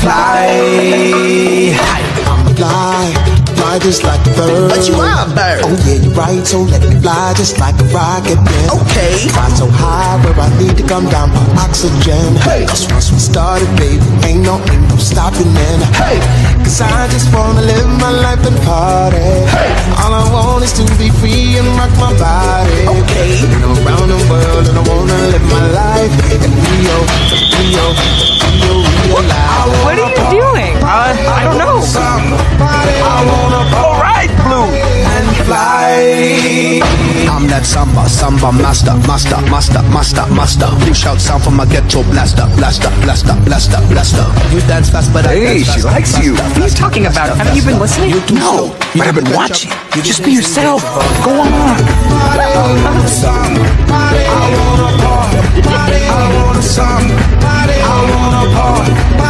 fly. I'm fly just like a bird. But you are a bird. Oh yeah, you're right, so let me fly just like a rocket then. Okay. Fly so high where I need to come down for oxygen. Hey. Cause once we started, baby, ain't no stopping then. Hey. Cause I just wanna live my life and party. Hey. All I want is to be free and rock my body. Okay. And around the world and I wanna live my life in Rio, Rio, Rio, Rio life. What are you doing? I don't know. All right, Blue. And fly. I'm that samba master. Please shout sound from my ghetto blaster. You dance fast, but I Hey, dance she faster, likes you. faster, What are you talking about? Haven't you been listening? No, but I've been watching. Just be yourself. Go on. I wanna party.